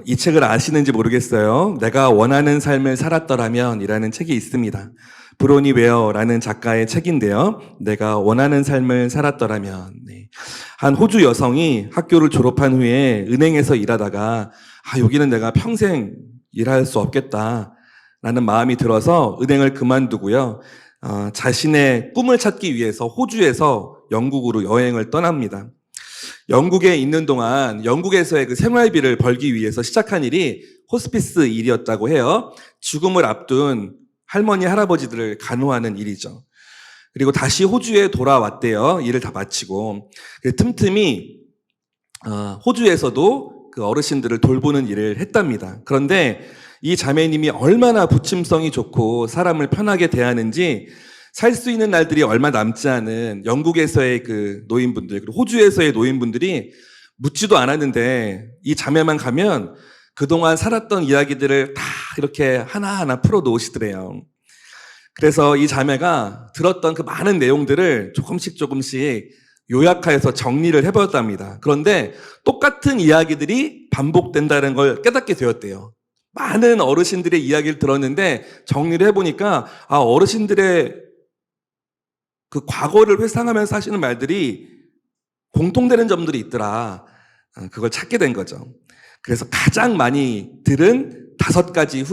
이 책을 아시는지 모르겠어요. 내가 원하는 삶을 살았더라면 이라는 책이 있습니다. 브로니 웨어라는 작가의 책인데요. 내가 원하는 삶을 살았더라면. 네. 한 호주 여성이 학교를 졸업한 후에 은행에서 일하다가 여기는 내가 평생 일할 수 없겠다 라는 마음이 들어서 은행을 그만두고요. 자신의 꿈을 찾기 위해서 호주에서 영국으로 여행을 떠납니다. 영국에 있는 동안 영국에서의 그 생활비를 벌기 위해서 시작한 일이 호스피스 일이었다고 해요. 죽음을 앞둔 할머니, 할아버지들을 간호하는 일이죠. 그리고 다시 호주에 돌아왔대요. 일을 다 마치고. 틈틈이 호주에서도 그 어르신들을 돌보는 일을 했답니다. 그런데 이 자매님이 얼마나 부침성이 좋고 사람을 편하게 대하는지 살 수 있는 날들이 얼마 남지 않은 영국에서의 그 노인분들, 그리고 호주에서의 노인분들이 묻지도 않았는데 이 자매만 가면 그동안 살았던 이야기들을 다 이렇게 하나하나 풀어 놓으시더래요. 그래서 이 자매가 들었던 그 많은 내용들을 조금씩 요약해서 정리를 해보았답니다. 그런데 똑같은 이야기들이 반복된다는 걸 깨닫게 되었대요. 많은 어르신들의 이야기를 들었는데 정리를 해보니까 어르신들의 그 과거를 회상하면서 하시는 말들이 공통되는 점들이 있더라. 그걸 찾게 된 거죠. 그래서 가장 많이 들은 5가지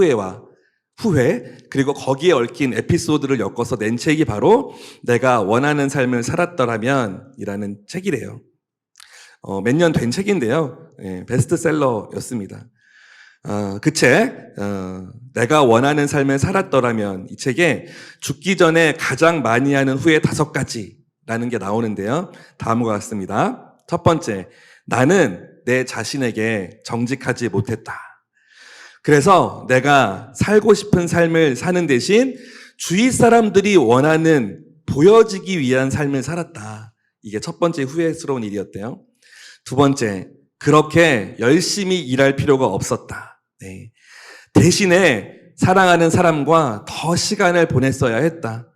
후회, 그리고 거기에 얽힌 에피소드를 엮어서 낸 책이 바로 내가 원하는 삶을 살았더라면 이라는 책이래요. 몇 년 된 책인데요. 베스트셀러였습니다. 그 책, 내가 원하는 삶을 살았더라면 이 책에 죽기 전에 가장 많이 하는 후회 5가지라는 게 나오는데요. 다음과 같습니다. 첫 번째, 나는 내 자신에게 정직하지 못했다. 그래서 내가 살고 싶은 삶을 사는 대신 주위 사람들이 원하는 보여지기 위한 삶을 살았다. 이게 첫 번째 후회스러운 일이었대요. 두 번째, 그렇게 열심히 일할 필요가 없었다. 네. 대신에 사랑하는 사람과 더 시간을 보냈어야 했다.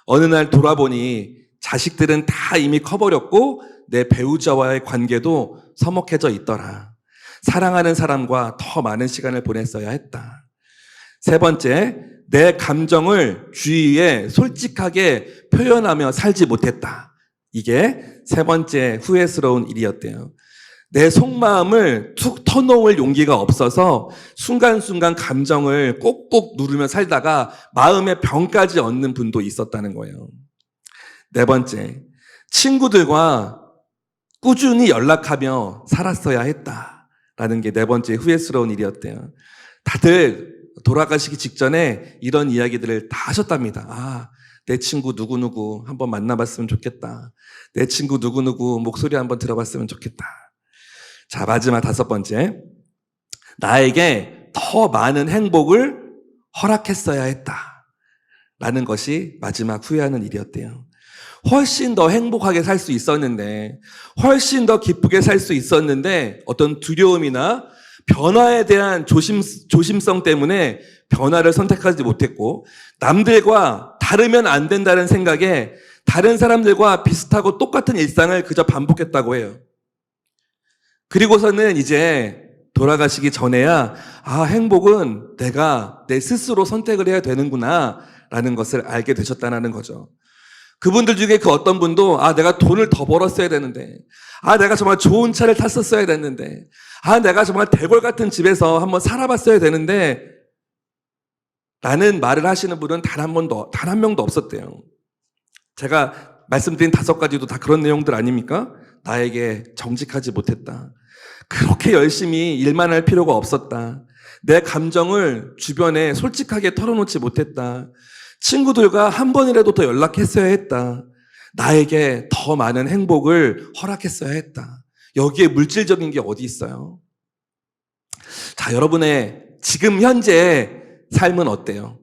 어느 날 돌아보니 자식들은 다 이미 커버렸고 내 배우자와의 관계도 서먹해져 있더라. 사랑하는 사람과 더 많은 시간을 보냈어야 했다. 세 번째, 내 감정을 주위에 솔직하게 표현하며 살지 못했다. 이게 세 번째 후회스러운 일이었대요. 내 속마음을 툭 터놓을 용기가 없어서 순간순간 감정을 꼭꼭 누르며 살다가 마음의 병까지 얻는 분도 있었다는 거예요. 네 번째, 친구들과 꾸준히 연락하며 살았어야 했다라는 게 네 번째 후회스러운 일이었대요. 다들 돌아가시기 직전에 이런 이야기들을 다 하셨답니다. 내 친구 누구누구 한번 만나봤으면 좋겠다. 내 친구 누구누구 목소리 한번 들어봤으면 좋겠다. 자, 마지막 5번째. 나에게 더 많은 행복을 허락했어야 했다. 라는 것이 마지막 후회하는 일이었대요. 훨씬 더 행복하게 살 수 있었는데, 훨씬 더 기쁘게 살 수 있었는데, 어떤 두려움이나 변화에 대한 조심성 때문에 변화를 선택하지 못했고, 남들과 다르면 안 된다는 생각에 다른 사람들과 비슷하고 똑같은 일상을 그저 반복했다고 해요. 그리고서는 이제 돌아가시기 전에야 행복은 내가 내 스스로 선택을 해야 되는구나 라는 것을 알게 되셨다는 거죠. 그분들 중에 그 어떤 분도 내가 돈을 더 벌었어야 되는데, 내가 정말 좋은 차를 탔었어야 됐는데, 내가 정말 대궐 같은 집에서 한번 살아봤어야 되는데 라는 말을 하시는 분은 단 한 명도 없었대요. 제가 말씀드린 5가지도 다 그런 내용들 아닙니까? 나에게 정직하지 못했다. 그렇게 열심히 일만 할 필요가 없었다. 내 감정을 주변에 솔직하게 털어놓지 못했다. 친구들과 한 번이라도 더 연락했어야 했다. 나에게 더 많은 행복을 허락했어야 했다. 여기에 물질적인 게 어디 있어요? 자, 여러분의 지금 현재의 삶은 어때요?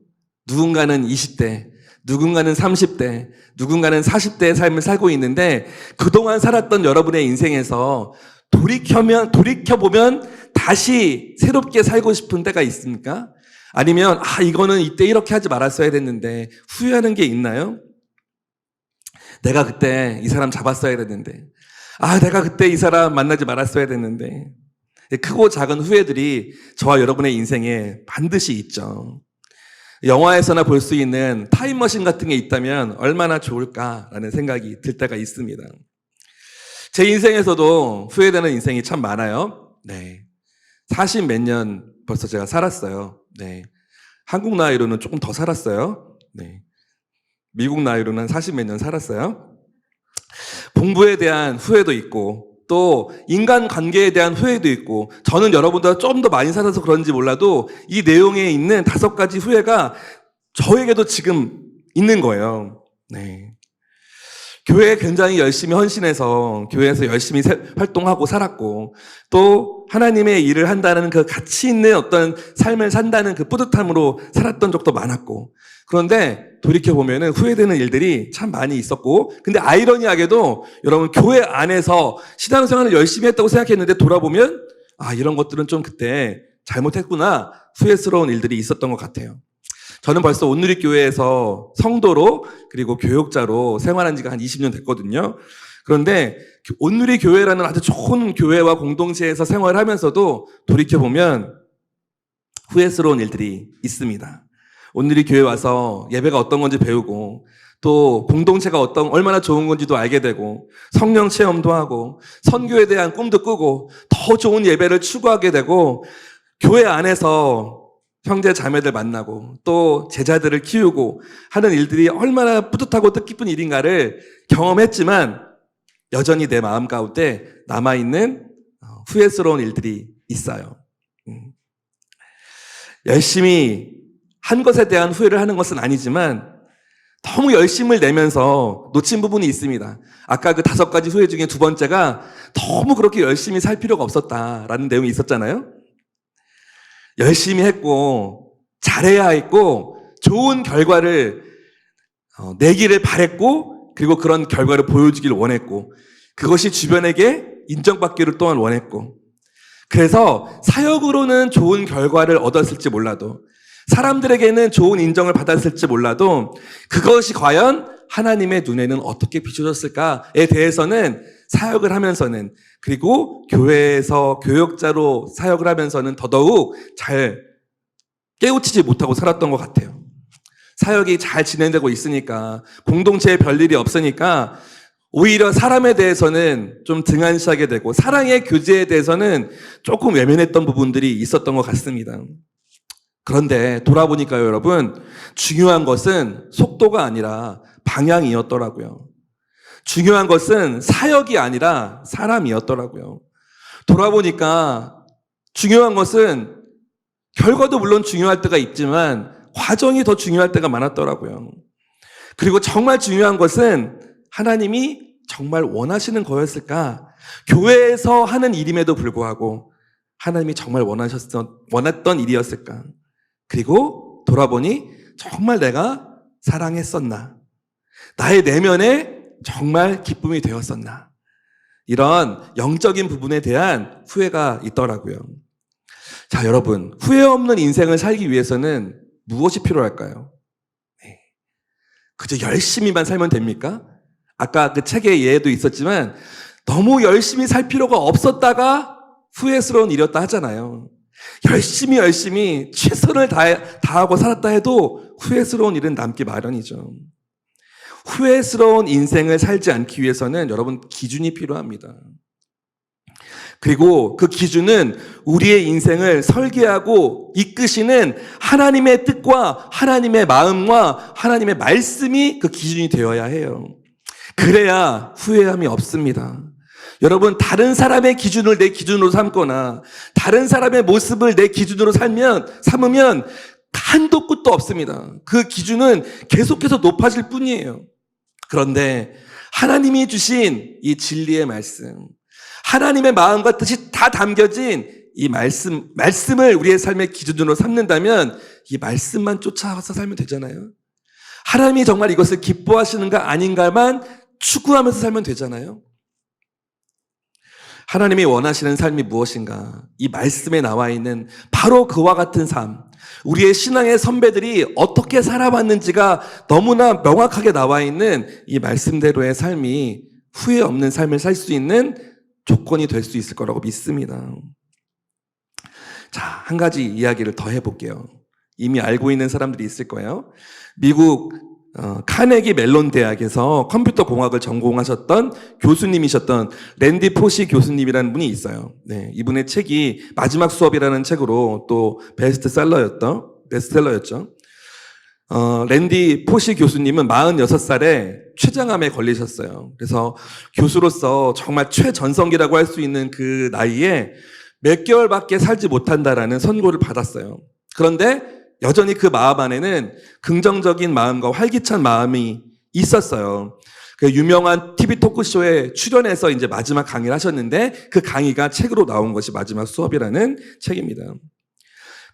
누군가는 20대, 누군가는 30대, 누군가는 40대의 삶을 살고 있는데 그동안 살았던 여러분의 인생에서 돌이켜보면 다시 새롭게 살고 싶은 때가 있습니까? 아니면 이거는 이때 이렇게 하지 말았어야 됐는데 후회하는 게 있나요? 내가 그때 이 사람 잡았어야 됐는데 내가 그때 이 사람 만나지 말았어야 됐는데 크고 작은 후회들이 저와 여러분의 인생에 반드시 있죠. 영화에서나 볼 수 있는 타임머신 같은 게 있다면 얼마나 좋을까라는 생각이 들 때가 있습니다. 제 인생에서도 후회되는 인생이 참 많아요. 네. 40 몇 년 벌써 제가 살았어요. 네. 한국 나이로는 조금 더 살았어요. 네. 미국 나이로는 40 몇 년 살았어요. 공부에 대한 후회도 있고, 또 인간관계에 대한 후회도 있고, 저는 여러분보다 좀 더 많이 살아서 그런지 몰라도 이 내용에 있는 5가지 후회가 저에게도 지금 있는 거예요. 네. 교회에 굉장히 열심히 헌신해서 교회에서 열심히 활동하고 살았고, 또 하나님의 일을 한다는 그 가치 있는 어떤 삶을 산다는 그 뿌듯함으로 살았던 적도 많았고, 그런데 돌이켜보면 후회되는 일들이 참 많이 있었고, 근데 아이러니하게도 여러분 교회 안에서 신앙생활을 열심히 했다고 생각했는데 돌아보면 이런 것들은 좀 그때 잘못했구나, 후회스러운 일들이 있었던 것 같아요. 저는 벌써 온누리교회에서 성도로 그리고 교육자로 생활한 지가 한 20년 됐거든요. 그런데 온누리교회라는 아주 좋은 교회와 공동체에서 생활하면서도 돌이켜보면 후회스러운 일들이 있습니다. 온누리교회 와서 예배가 어떤 건지 배우고, 또 공동체가 얼마나 좋은 건지도 알게 되고, 성령 체험도 하고, 선교에 대한 꿈도 꾸고, 더 좋은 예배를 추구하게 되고, 교회 안에서 형제 자매들 만나고 또 제자들을 키우고 하는 일들이 얼마나 뿌듯하고 뜻깊은 일인가를 경험했지만, 여전히 내 마음 가운데 남아있는 후회스러운 일들이 있어요. 열심히 한 것에 대한 후회를 하는 것은 아니지만 너무 열심을 내면서 놓친 부분이 있습니다. 아까 그 5가지 후회 중에 2번째가 너무 그렇게 열심히 살 필요가 없었다라는 내용이 있었잖아요. 열심히 했고 잘해야 했고 좋은 결과를 내기를 바랬고, 그리고 그런 결과를 보여주기를 원했고, 그것이 주변에게 인정받기를 또한 원했고, 그래서 사역으로는 좋은 결과를 얻었을지 몰라도, 사람들에게는 좋은 인정을 받았을지 몰라도, 그것이 과연 하나님의 눈에는 어떻게 비춰졌을까에 대해서는 사역을 하면서는, 그리고 교회에서 교역자로 사역을 하면서는 더더욱 잘 깨우치지 못하고 살았던 것 같아요. 사역이 잘 진행되고 있으니까, 공동체에 별일이 없으니까 오히려 사람에 대해서는 좀 등한시하게 되고, 사랑의 교제에 대해서는 조금 외면했던 부분들이 있었던 것 같습니다. 그런데 돌아보니까요, 여러분, 중요한 것은 속도가 아니라 방향이었더라고요. 중요한 것은 사역이 아니라 사람이었더라고요. 돌아보니까 중요한 것은 결과도 물론 중요할 때가 있지만 과정이 더 중요할 때가 많았더라고요. 그리고 정말 중요한 것은 하나님이 정말 원하시는 거였을까? 교회에서 하는 일임에도 불구하고 하나님이 정말 원했던 일이었을까? 그리고 돌아보니 정말 내가 사랑했었나? 나의 내면에 정말 기쁨이 되었었나? 이런 영적인 부분에 대한 후회가 있더라고요. 자, 여러분, 후회 없는 인생을 살기 위해서는 무엇이 필요할까요? 그저 열심히만 살면 됩니까? 아까 그 책의 예도 있었지만 너무 열심히 살 필요가 없었다가 후회스러운 일이었다 하잖아요. 열심히 최선을 다하고 살았다 해도 후회스러운 일은 남기 마련이죠. 후회스러운 인생을 살지 않기 위해서는 여러분 기준이 필요합니다. 그리고 그 기준은 우리의 인생을 설계하고 이끄시는 하나님의 뜻과 하나님의 마음과 하나님의 말씀이 그 기준이 되어야 해요. 그래야 후회함이 없습니다. 여러분, 다른 사람의 기준을 내 기준으로 삼거나 다른 사람의 모습을 내 기준으로 삼으면 한도 끝도 없습니다. 그 기준은 계속해서 높아질 뿐이에요. 그런데 하나님이 주신 이 진리의 말씀, 하나님의 마음과 뜻이 다 담겨진 이 말씀을 우리의 삶의 기준으로 삼는다면 이 말씀만 쫓아와서 살면 되잖아요. 하나님이 정말 이것을 기뻐하시는가 아닌가만 추구하면서 살면 되잖아요. 하나님이 원하시는 삶이 무엇인가? 이 말씀에 나와 있는 바로 그와 같은 삶, 우리의 신앙의 선배들이 어떻게 살아왔는지가 너무나 명확하게 나와 있는 이 말씀대로의 삶이 후회 없는 삶을 살 수 있는 조건이 될 수 있을 거라고 믿습니다. 자, 한 가지 이야기를 더 해볼게요. 이미 알고 있는 사람들이 있을 거예요. 미국 카네기 멜론 대학에서 컴퓨터 공학을 전공하셨던 교수님이셨던 랜디 포시 교수님이라는 분이 있어요. 네, 이분의 책이 마지막 수업이라는 책으로 또 베스트셀러였죠. 랜디 포시 교수님은 46살에 췌장암에 걸리셨어요. 그래서 교수로서 정말 최전성기라고 할 수 있는 그 나이에 몇 개월밖에 살지 못한다라는 선고를 받았어요. 그런데 여전히 그 마음 안에는 긍정적인 마음과 활기찬 마음이 있었어요. 그 유명한 TV 토크쇼에 출연해서 이제 마지막 강의를 하셨는데 그 강의가 책으로 나온 것이 마지막 수업이라는 책입니다.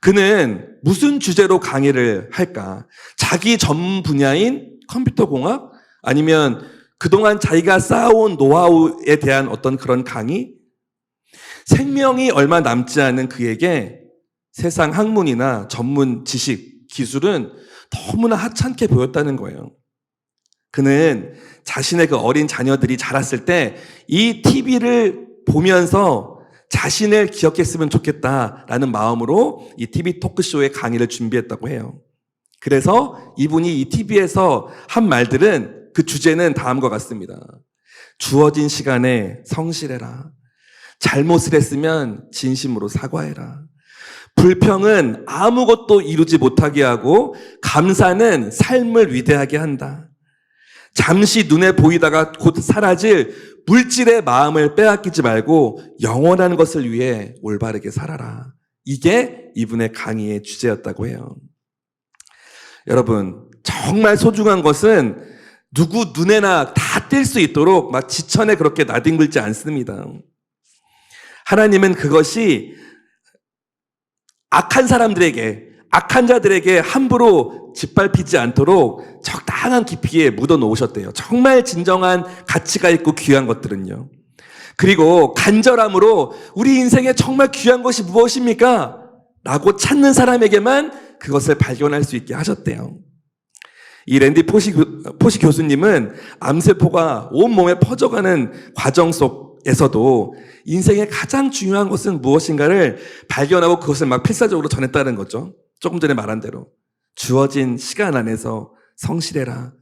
그는 무슨 주제로 강의를 할까? 자기 전문 분야인 컴퓨터 공학? 아니면 그동안 자기가 쌓아온 노하우에 대한 어떤 그런 강의? 생명이 얼마 남지 않은 그에게 세상 학문이나 전문 지식, 기술은 너무나 하찮게 보였다는 거예요. 그는 자신의 그 어린 자녀들이 자랐을 때 이 TV를 보면서 자신을 기억했으면 좋겠다라는 마음으로 이 TV 토크쇼의 강의를 준비했다고 해요. 그래서 이분이 이 TV에서 한 말들은 그 주제는 다음과 같습니다. 주어진 시간에 성실해라. 잘못을 했으면 진심으로 사과해라. 불평은 아무것도 이루지 못하게 하고 감사는 삶을 위대하게 한다. 잠시 눈에 보이다가 곧 사라질 물질의 마음을 빼앗기지 말고 영원한 것을 위해 올바르게 살아라. 이게 이분의 강의의 주제였다고 해요. 여러분, 정말 소중한 것은 누구 눈에나 다 띌 수 있도록 막 지천에 그렇게 나뒹굴지 않습니다. 하나님은 그것이 악한 사람들에게, 악한 자들에게 함부로 짓밟히지 않도록 적당한 깊이에 묻어 놓으셨대요. 정말 진정한 가치가 있고 귀한 것들은요. 그리고 간절함으로 우리 인생에 정말 귀한 것이 무엇입니까? 라고 찾는 사람에게만 그것을 발견할 수 있게 하셨대요. 이 랜디 포시 교수님은 암세포가 온몸에 퍼져가는 과정 속에서도 인생의 가장 중요한 것은 무엇인가를 발견하고 그것을 막 필사적으로 전했다는 거죠. 조금 전에 말한 대로 주어진 시간 안에서 성실해라.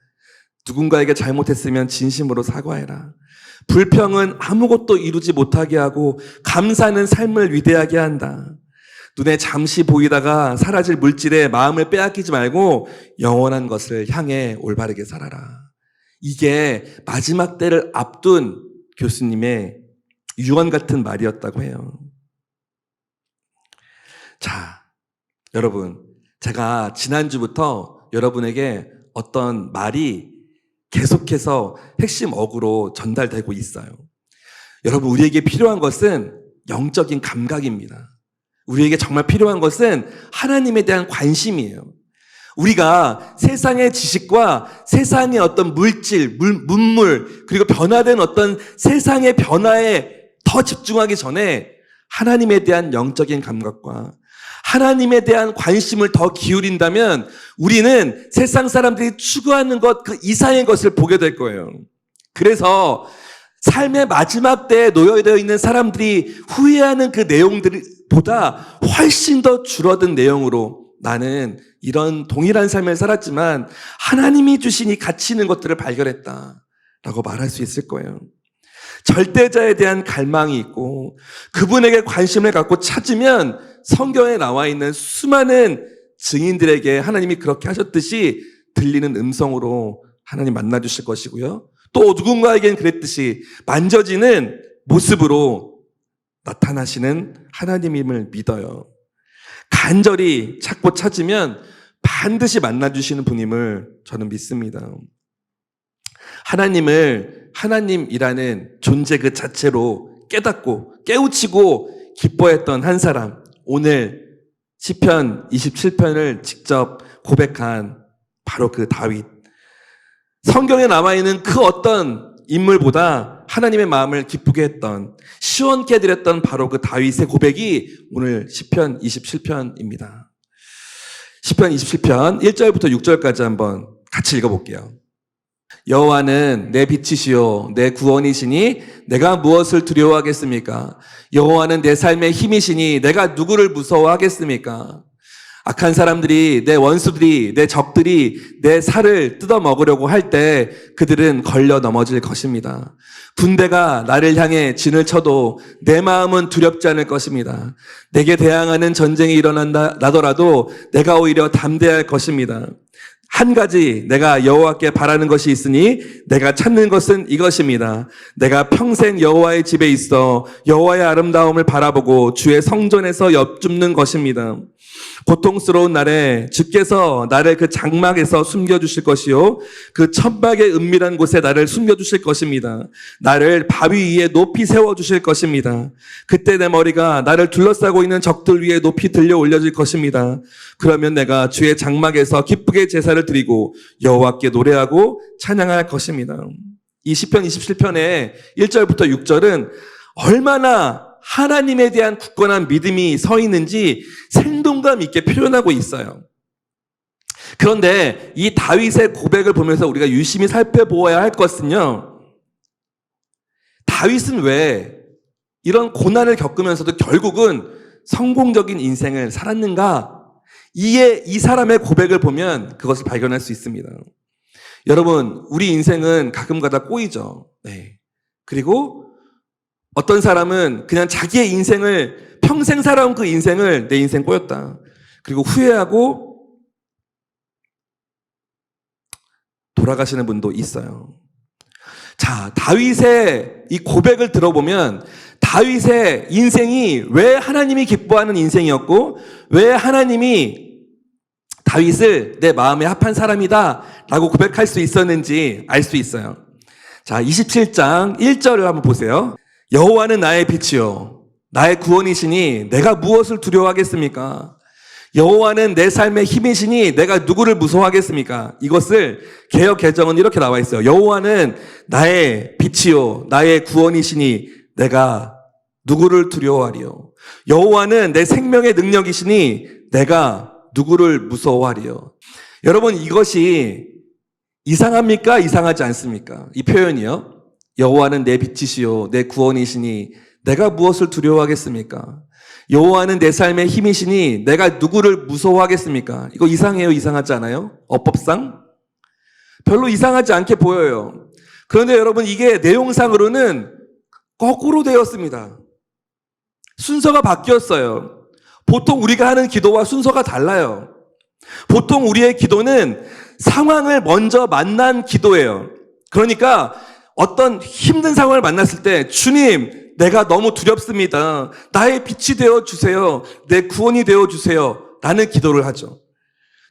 누군가에게 잘못했으면 진심으로 사과해라. 불평은 아무것도 이루지 못하게 하고 감사는 삶을 위대하게 한다. 눈에 잠시 보이다가 사라질 물질에 마음을 빼앗기지 말고 영원한 것을 향해 올바르게 살아라. 이게 마지막 때를 앞둔 교수님의 유언 같은 말이었다고 해요. 자, 여러분, 제가 지난주부터 여러분에게 어떤 말이 계속해서 핵심 어구로 전달되고 있어요. 여러분, 우리에게 필요한 것은 영적인 감각입니다. 우리에게 정말 필요한 것은 하나님에 대한 관심이에요. 우리가 세상의 지식과 세상의 어떤 물질, 문물, 그리고 변화된 어떤 세상의 변화에 더 집중하기 전에 하나님에 대한 영적인 감각과 하나님에 대한 관심을 더 기울인다면 우리는 세상 사람들이 추구하는 것, 그 이상의 것을 보게 될 거예요. 그래서 삶의 마지막 때에 놓여져 있는 사람들이 후회하는 그 내용들보다 훨씬 더 줄어든 내용으로 나는 이런 동일한 삶을 살았지만 하나님이 주신 이 가치 있는 것들을 발견했다라고 말할 수 있을 거예요. 절대자에 대한 갈망이 있고 그분에게 관심을 갖고 찾으면 성경에 나와 있는 수많은 증인들에게 하나님이 그렇게 하셨듯이 들리는 음성으로 하나님 만나주실 것이고요. 또 누군가에겐 그랬듯이 만져지는 모습으로 나타나시는 하나님임을 믿어요. 간절히 찾고 찾으면 반드시 만나주시는 분임을 저는 믿습니다. 하나님을 하나님이라는 존재 그 자체로 깨닫고 깨우치고 기뻐했던 한 사람, 오늘 시편 27편을 직접 고백한 바로 그 다윗. 성경에 남아있는 그 어떤 인물보다 하나님의 마음을 기쁘게 했던, 시원케 해드렸던 바로 그 다윗의 고백이 오늘 시편 27편입니다. 시편 27편 1절부터 6절까지 한번 같이 읽어볼게요. 여호와는 내 빛이시요 내 구원이시니 내가 무엇을 두려워하겠습니까? 여호와는 내 삶의 힘이시니 내가 누구를 무서워하겠습니까? 악한 사람들이, 내 원수들이, 내 적들이 내 살을 뜯어먹으려고 할 때 그들은 걸려 넘어질 것입니다. 군대가 나를 향해 진을 쳐도 내 마음은 두렵지 않을 것입니다. 내게 대항하는 전쟁이 일어나더라도 내가 오히려 담대할 것입니다. 한 가지 내가 여호와께 바라는 것이 있으니 내가 찾는 것은 이것입니다. 내가 평생 여호와의 집에 있어 여호와의 아름다움을 바라보고 주의 성전에서 엿줍는 것입니다. 고통스러운 날에 주께서 나를 그 장막에서 숨겨주실 것이요 그 천막의 은밀한 곳에 나를 숨겨주실 것입니다. 나를 바위 위에 높이 세워주실 것입니다. 그때 내 머리가 나를 둘러싸고 있는 적들 위에 높이 들려 올려질 것입니다. 그러면 내가 주의 장막에서 기쁘게 제사를 드리고 여호와께 노래하고 찬양할 것입니다. 이 시편 27편의 1절부터 6절은 얼마나 하나님에 대한 굳건한 믿음이 서 있는지 생동감 있게 표현하고 있어요. 그런데 이 다윗의 고백을 보면서 우리가 유심히 살펴보아야 할 것은요, 다윗은 왜 이런 고난을 겪으면서도 결국은 성공적인 인생을 살았는가? 이 사람의 고백을 보면 그것을 발견할 수 있습니다. 여러분, 우리 인생은 가끔가다 꼬이죠. 네. 그리고 어떤 사람은 그냥 자기의 인생을, 평생 살아온 그 인생을 내 인생 꼬였다. 그리고 후회하고 돌아가시는 분도 있어요. 자, 다윗의 이 고백을 들어보면 다윗의 인생이 왜 하나님이 기뻐하는 인생이었고 왜 하나님이 다윗을 내 마음에 합한 사람이다 라고 고백할 수 있었는지 알 수 있어요. 자, 27장 1절을 한번 보세요. 여호와는 나의 빛이요 나의 구원이시니 내가 무엇을 두려워하겠습니까? 여호와는 내 삶의 힘이시니 내가 누구를 무서워하겠습니까? 이것을 개역 개정은 이렇게 나와 있어요. 여호와는 나의 빛이요 나의 구원이시니 내가 누구를 두려워하리요? 여호와는 내 생명의 능력이시니 내가 누구를 무서워하리요? 여러분, 이것이 이상합니까? 이상하지 않습니까? 이 표현이요. 여호와는 내 빛이시요 내 구원이시니 내가 무엇을 두려워하겠습니까? 여호와는 내 삶의 힘이시니 내가 누구를 무서워하겠습니까? 이거 이상해요? 이상하지 않아요? 어법상? 별로 이상하지 않게 보여요. 그런데 여러분, 이게 내용상으로는 거꾸로 되었습니다. 순서가 바뀌었어요. 보통 우리가 하는 기도와 순서가 달라요. 보통 우리의 기도는 상황을 먼저 만난 기도예요. 그러니까 어떤 힘든 상황을 만났을 때 주님, 내가 너무 두렵습니다. 나의 빛이 되어주세요. 내 구원이 되어주세요. 라는 기도를 하죠.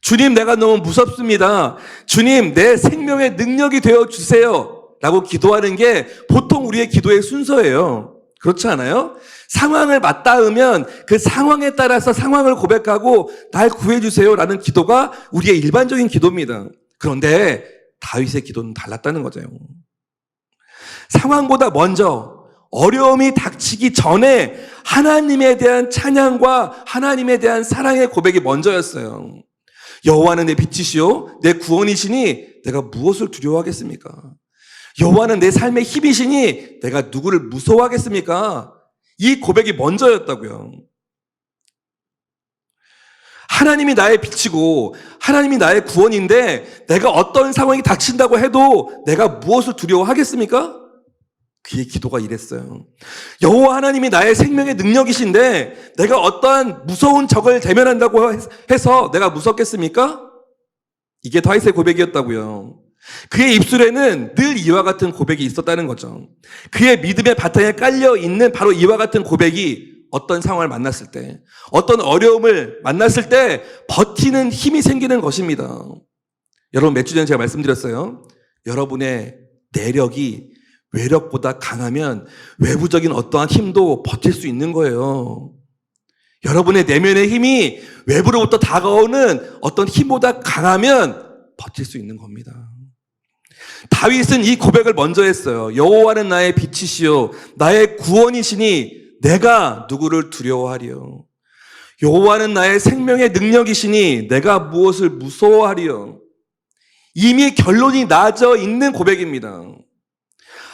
주님, 내가 너무 무섭습니다. 주님, 내 생명의 능력이 되어주세요. 라고 기도하는 게 보통 우리의 기도의 순서예요. 그렇지 않아요? 상황을 맞닿으면 그 상황에 따라서 상황을 고백하고 날 구해주세요. 라는 기도가 우리의 일반적인 기도입니다. 그런데 다윗의 기도는 달랐다는 거죠. 상황보다 먼저 어려움이 닥치기 전에 하나님에 대한 찬양과 하나님에 대한 사랑의 고백이 먼저였어요. 여호와는 내 빛이시요 내 구원이시니 내가 무엇을 두려워하겠습니까? 여호와는 내 삶의 힘이시니 내가 누구를 무서워하겠습니까? 이 고백이 먼저였다고요. 하나님이 나의 빛이고 하나님이 나의 구원인데 내가 어떤 상황이 닥친다고 해도 내가 무엇을 두려워하겠습니까? 그의 기도가 이랬어요. 여호와 하나님이 나의 생명의 능력이신데 내가 어떠한 무서운 적을 대면한다고 해서 내가 무섭겠습니까? 이게 다윗의 고백이었다고요. 그의 입술에는 늘 이와 같은 고백이 있었다는 거죠. 그의 믿음의 바탕에 깔려 있는 바로 이와 같은 고백이 어떤 상황을 만났을 때, 어떤 어려움을 만났을 때 버티는 힘이 생기는 것입니다. 여러분, 몇 주 전에 제가 말씀드렸어요. 여러분의 내력이 외력보다 강하면 외부적인 어떠한 힘도 버틸 수 있는 거예요. 여러분의 내면의 힘이 외부로부터 다가오는 어떤 힘보다 강하면 버틸 수 있는 겁니다. 다윗은 이 고백을 먼저 했어요. 여호와는 나의 빛이시요 나의 구원이시니 내가 누구를 두려워하리요? 여호와는 나의 생명의 능력이시니 내가 무엇을 무서워하리요? 이미 결론이 나져 있는 고백입니다.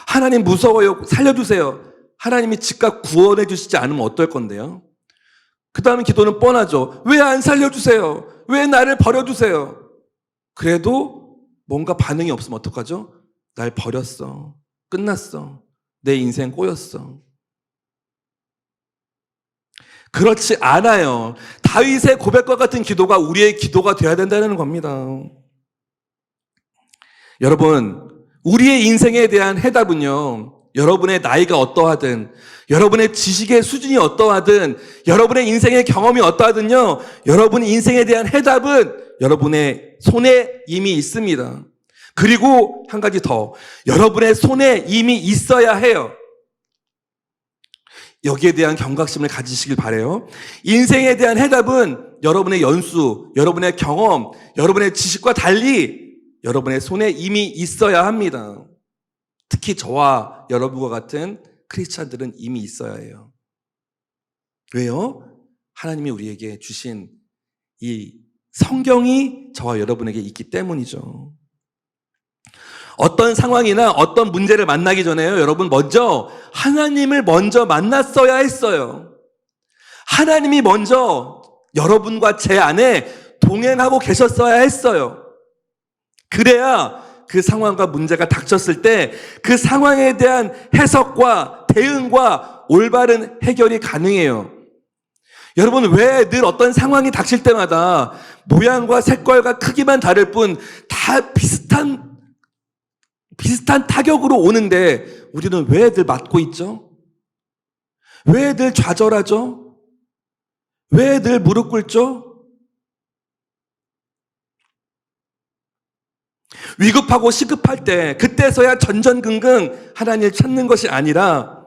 하나님 무서워요. 살려주세요. 하나님이 즉각 구원해 주시지 않으면 어떨 건데요? 그 다음 기도는 뻔하죠. 왜 안 살려주세요? 왜 나를 버려주세요? 그래도 뭔가 반응이 없으면 어떡하죠? 날 버렸어. 끝났어. 내 인생 꼬였어. 그렇지 않아요. 다윗의 고백과 같은 기도가 우리의 기도가 되어야 된다는 겁니다. 여러분, 우리의 인생에 대한 해답은요, 여러분의 나이가 어떠하든, 여러분의 지식의 수준이 어떠하든, 여러분의 인생의 경험이 어떠하든요, 여러분 인생에 대한 해답은 여러분의 손에 이미 있습니다. 그리고 한 가지 더, 여러분의 손에 이미 있어야 해요. 여기에 대한 경각심을 가지시길 바라요. 인생에 대한 해답은 여러분의 연수, 여러분의 경험, 여러분의 지식과 달리 여러분의 손에 이미 있어야 합니다. 특히 저와 여러분과 같은 크리스찬들은 이미 있어야 해요. 왜요? 하나님이 우리에게 주신 이 성경이 저와 여러분에게 있기 때문이죠. 어떤 상황이나 어떤 문제를 만나기 전에요, 여러분 먼저 하나님을 먼저 만났어야 했어요. 하나님이 먼저 여러분과 제 안에 동행하고 계셨어야 했어요. 그래야 그 상황과 문제가 닥쳤을 때 그 상황에 대한 해석과 대응과 올바른 해결이 가능해요. 여러분, 왜 늘 어떤 상황이 닥칠 때마다 모양과 색깔과 크기만 다를 뿐 다 비슷한 타격으로 오는데 우리는 왜 늘 맞고 있죠? 왜 늘 좌절하죠? 왜 늘 무릎 꿇죠? 위급하고 시급할 때 그때서야 전전긍긍 하나님을 찾는 것이 아니라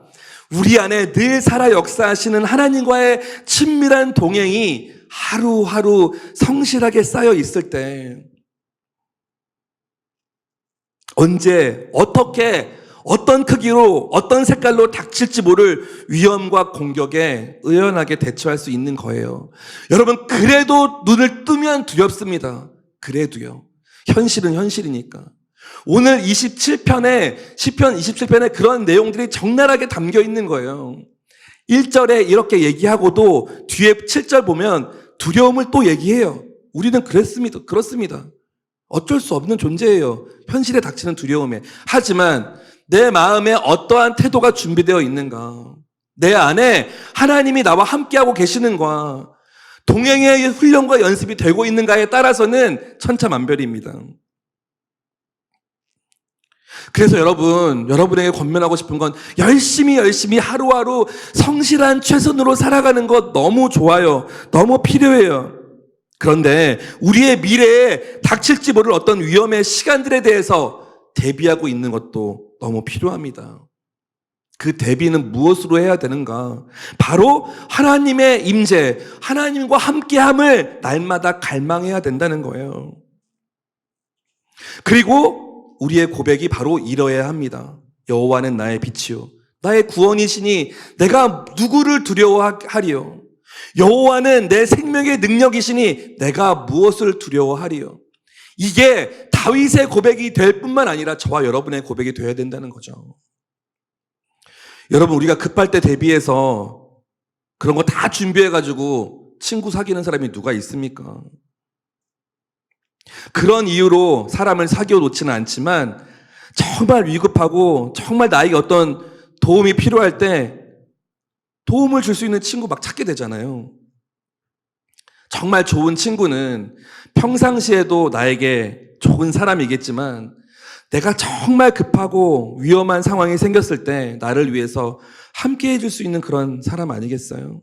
우리 안에 늘 살아 역사하시는 하나님과의 친밀한 동행이 하루하루 성실하게 쌓여 있을 때 언제 어떻게 어떤 크기로 어떤 색깔로 닥칠지 모를 위험과 공격에 의연하게 대처할 수 있는 거예요. 여러분, 그래도 눈을 뜨면 두렵습니다. 그래도요. 현실은 현실이니까. 오늘 27편에 시편 27편에 그런 내용들이 적나라하게 담겨 있는 거예요. 1절에 이렇게 얘기하고도 뒤에 7절 보면 두려움을 또 얘기해요. 우리는 그렇습니다. 어쩔 수 없는 존재예요. 현실에 닥치는 두려움에. 하지만 내 마음에 어떠한 태도가 준비되어 있는가? 내 안에 하나님이 나와 함께하고 계시는가? 동행의 훈련과 연습이 되고 있는가에 따라서는 천차만별입니다. 그래서 여러분에게 권면하고 싶은 건 열심히 하루하루 성실한 최선으로 살아가는 것 너무 좋아요. 너무 필요해요. 그런데 우리의 미래에 닥칠지 모를 어떤 위험의 시간들에 대해서 대비하고 있는 것도 너무 필요합니다. 그 대비는 무엇으로 해야 되는가? 바로 하나님의 임재, 하나님과 함께함을 날마다 갈망해야 된다는 거예요. 그리고 우리의 고백이 바로 이러해야 합니다. 여호와는 나의 빛이요 나의 구원이시니 내가 누구를 두려워하리요? 여호와는 내 생명의 능력이시니 내가 무엇을 두려워하리요? 이게 다윗의 고백이 될 뿐만 아니라 저와 여러분의 고백이 되어야 된다는 거죠. 여러분, 우리가 급할 때 대비해서 그런 거 다 준비해가지고 친구 사귀는 사람이 누가 있습니까? 그런 이유로 사람을 사귀어 놓지는 않지만 정말 위급하고 정말 나에게 어떤 도움이 필요할 때 도움을 줄 수 있는 친구 막 찾게 되잖아요. 정말 좋은 친구는 평상시에도 나에게 좋은 사람이겠지만 내가 정말 급하고 위험한 상황이 생겼을 때 나를 위해서 함께 해줄 수 있는 그런 사람 아니겠어요?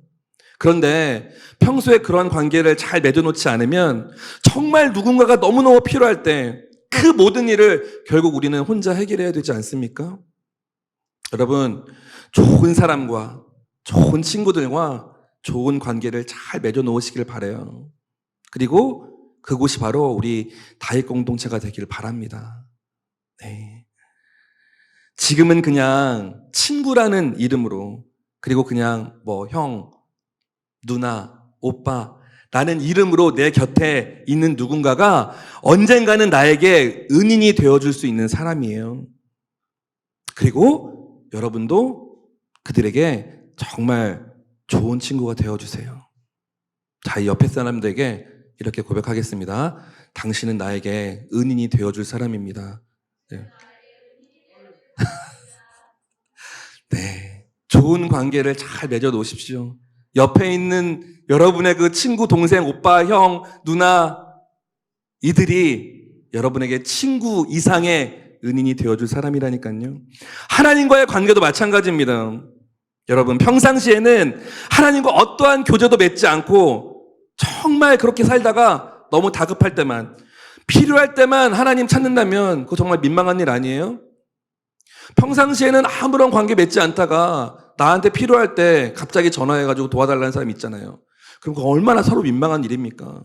그런데 평소에 그런 관계를 잘 맺어놓지 않으면 정말 누군가가 너무너무 필요할 때 그 모든 일을 결국 우리는 혼자 해결해야 되지 않습니까? 여러분, 좋은 사람과 좋은 친구들과 좋은 관계를 잘 맺어놓으시길 바라요. 그리고 그곳이 바로 우리 다윗 공동체가 되길 바랍니다. 네. 지금은 그냥 친구라는 이름으로 그리고 그냥 형, 누나, 오빠 라는 이름으로 내 곁에 있는 누군가가 언젠가는 나에게 은인이 되어줄 수 있는 사람이에요. 그리고 여러분도 그들에게 정말 좋은 친구가 되어주세요. 자, 이 옆에 사람들에게 이렇게 고백하겠습니다. 당신은 나에게 은인이 되어줄 사람입니다. 네. 네. 좋은 관계를 잘 맺어 놓으십시오. 옆에 있는 여러분의 그 친구, 동생, 오빠, 형, 누나, 이들이 여러분에게 친구 이상의 은인이 되어줄 사람이라니까요. 하나님과의 관계도 마찬가지입니다. 여러분, 평상시에는 하나님과 어떠한 교제도 맺지 않고 정말 그렇게 살다가 너무 다급할 때만, 필요할 때만 하나님 찾는다면 그거 정말 민망한 일 아니에요? 평상시에는 아무런 관계 맺지 않다가 나한테 필요할 때 갑자기 전화해가지고 도와달라는 사람 있잖아요. 그럼 그거 얼마나 서로 민망한 일입니까?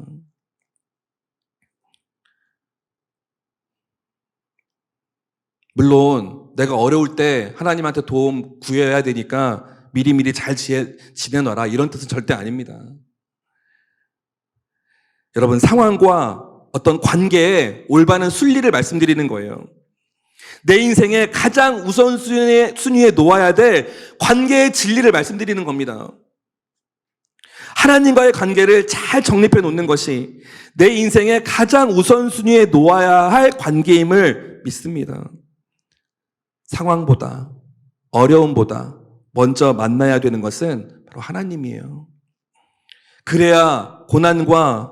물론 내가 어려울 때 하나님한테 도움 구해야 되니까 미리미리 잘 지내놔라, 이런 뜻은 절대 아닙니다. 여러분, 상황과 어떤 관계의 올바른 순리를 말씀드리는 거예요. 내 인생의 가장 우선순위에 놓아야 될 관계의 진리를 말씀드리는 겁니다. 하나님과의 관계를 잘 정립해 놓는 것이 내 인생의 가장 우선순위에 놓아야 할 관계임을 믿습니다. 상황보다, 어려움보다 먼저 만나야 되는 것은 바로 하나님이에요. 그래야 고난과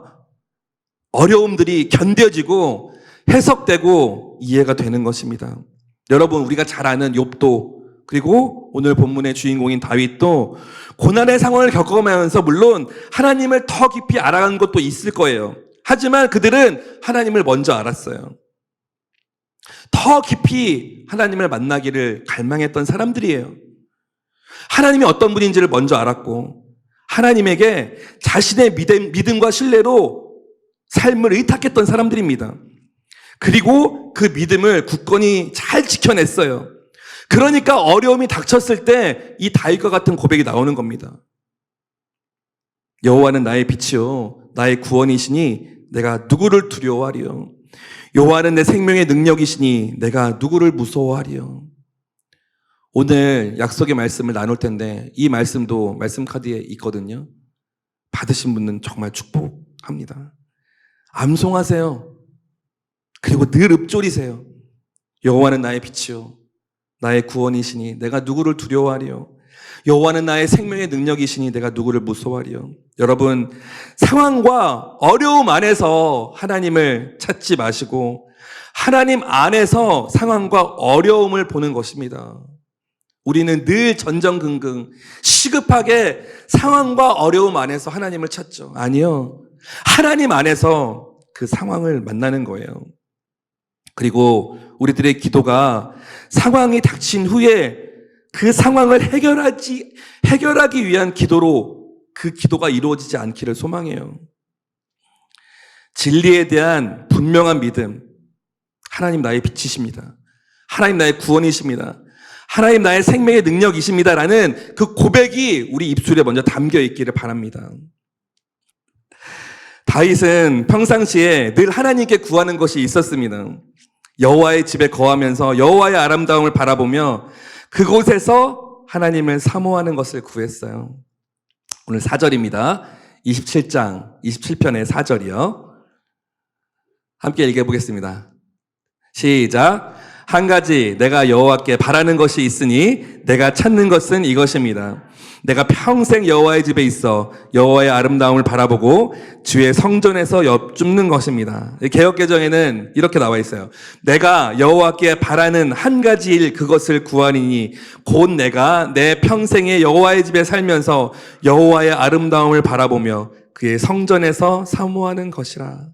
어려움들이 견뎌지고 해석되고 이해가 되는 것입니다. 여러분, 우리가 잘 아는 욥도, 그리고 오늘 본문의 주인공인 다윗도 고난의 상황을 겪어가면서 물론 하나님을 더 깊이 알아간 것도 있을 거예요. 하지만 그들은 하나님을 먼저 알았어요. 더 깊이 하나님을 만나기를 갈망했던 사람들이에요. 하나님이 어떤 분인지를 먼저 알았고 하나님에게 자신의 믿음과 신뢰로 삶을 의탁했던 사람들입니다. 그리고 그 믿음을 굳건히 잘 지켜냈어요. 그러니까 어려움이 닥쳤을 때 이 다윗과 같은 고백이 나오는 겁니다. 여호와는 나의 빛이요 나의 구원이시니 내가 누구를 두려워하리요. 여호와는 내 생명의 능력이시니 내가 누구를 무서워하리요. 오늘 약속의 말씀을 나눌 텐데 이 말씀도 말씀 카드에 있거든요. 받으신 분은 정말 축복합니다. 암송하세요. 그리고 늘 읊조리세요. 여호와는 나의 빛이요 나의 구원이시니 내가 누구를 두려워하리요. 여호와는 나의 생명의 능력이시니 내가 누구를 무서워하리요. 여러분, 상황과 어려움 안에서 하나님을 찾지 마시고 하나님 안에서 상황과 어려움을 보는 것입니다. 우리는 늘 전전긍긍 시급하게 상황과 어려움 안에서 하나님을 찾죠. 아니요, 하나님 안에서 그 상황을 만나는 거예요. 그리고 우리들의 기도가 상황이 닥친 후에 그 상황을 해결하기 위한 기도로 그 기도가 이루어지지 않기를 소망해요. 진리에 대한 분명한 믿음, 하나님 나의 빛이십니다. 하나님 나의 구원이십니다. 하나님 나의 생명의 능력이십니다. 라는 그 고백이 우리 입술에 먼저 담겨 있기를 바랍니다. 다윗은 평상시에 늘 하나님께 구하는 것이 있었습니다. 여호와의 집에 거하면서 여호와의 아름다움을 바라보며 그곳에서 하나님을 사모하는 것을 구했어요. 오늘 4절입니다. 27장 27편의 4절이요. 함께 읽어보겠습니다. 시작. 한 가지 내가 여호와께 바라는 것이 있으니 내가 찾는 것은 이것입니다. 내가 평생 여호와의 집에 있어 여호와의 아름다움을 바라보고 주의 성전에서 엿줍는 것입니다. 개역개정에는 이렇게 나와 있어요. 내가 여호와께 바라는 한 가지 일 그것을 구하리니 곧 내가 내 평생에 여호와의 집에 살면서 여호와의 아름다움을 바라보며 그의 성전에서 사모하는 것이라.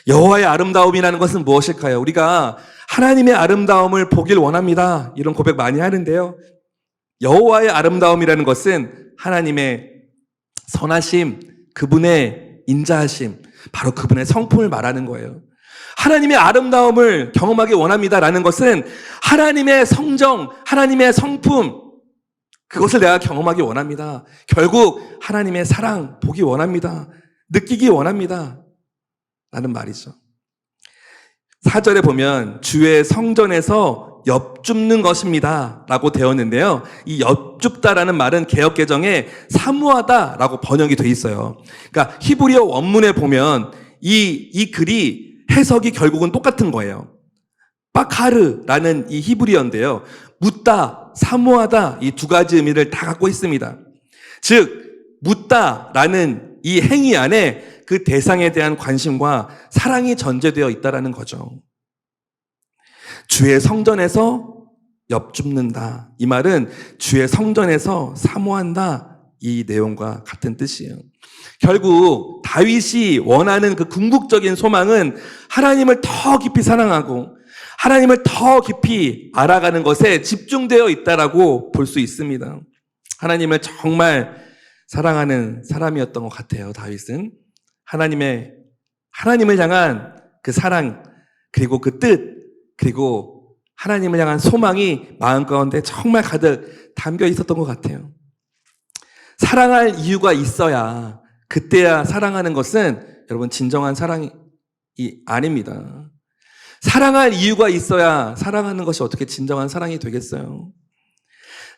여호와의 아름다움이라는 것은 무엇일까요? 우리가 하나님의 아름다움을 보길 원합니다. 이런 고백 많이 하는데요. 여호와의 아름다움이라는 것은 하나님의 선하심, 그분의 인자하심, 바로 그분의 성품을 말하는 거예요. 하나님의 아름다움을 경험하기 원합니다라는 것은 하나님의 성정, 하나님의 성품, 그것을 내가 경험하기 원합니다. 결국 하나님의 사랑 보기 원합니다. 느끼기 원합니다. 라는 말이죠. 4절에 보면 주의 성전에서 엽줍는 것입니다. 라고 되었는데요. 이 엽줍다라는 말은 개역개정에 사모하다 라고 번역이 돼 있어요. 그러니까 히브리어 원문에 보면 이 글이 해석이 결국은 똑같은 거예요. 빠카르라는 이 히브리어인데요. 묻다, 사모하다 이 두 가지 의미를 다 갖고 있습니다. 즉 묻다라는 이 행위 안에 그 대상에 대한 관심과 사랑이 전제되어 있다라는 거죠. 주의 성전에서 엽줍는다. 이 말은 주의 성전에서 사모한다. 이 내용과 같은 뜻이에요. 결국 다윗이 원하는 그 궁극적인 소망은 하나님을 더 깊이 사랑하고 하나님을 더 깊이 알아가는 것에 집중되어 있다라고 볼 수 있습니다. 하나님을 정말 사랑하는 사람이었던 것 같아요. 다윗은 하나님을 향한 그 사랑, 그리고 그 뜻, 그리고 하나님을 향한 소망이 마음 가운데 정말 가득 담겨 있었던 것 같아요. 사랑할 이유가 있어야, 그때야 사랑하는 것은 여러분 진정한 사랑이 아닙니다. 사랑할 이유가 있어야 사랑하는 것이 어떻게 진정한 사랑이 되겠어요?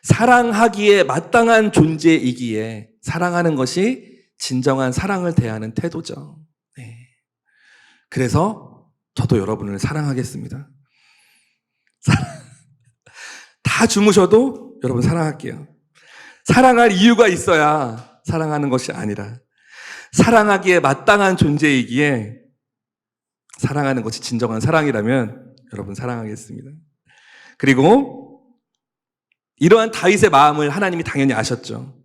사랑하기에 마땅한 존재이기에 사랑하는 것이 진정한 사랑을 대하는 태도죠. 네. 그래서 저도 여러분을 사랑하겠습니다. 다 주무셔도 여러분 사랑할게요. 사랑할 이유가 있어야 사랑하는 것이 아니라 사랑하기에 마땅한 존재이기에 사랑하는 것이 진정한 사랑이라면 여러분 사랑하겠습니다. 그리고 이러한 다윗의 마음을 하나님이 당연히 아셨죠.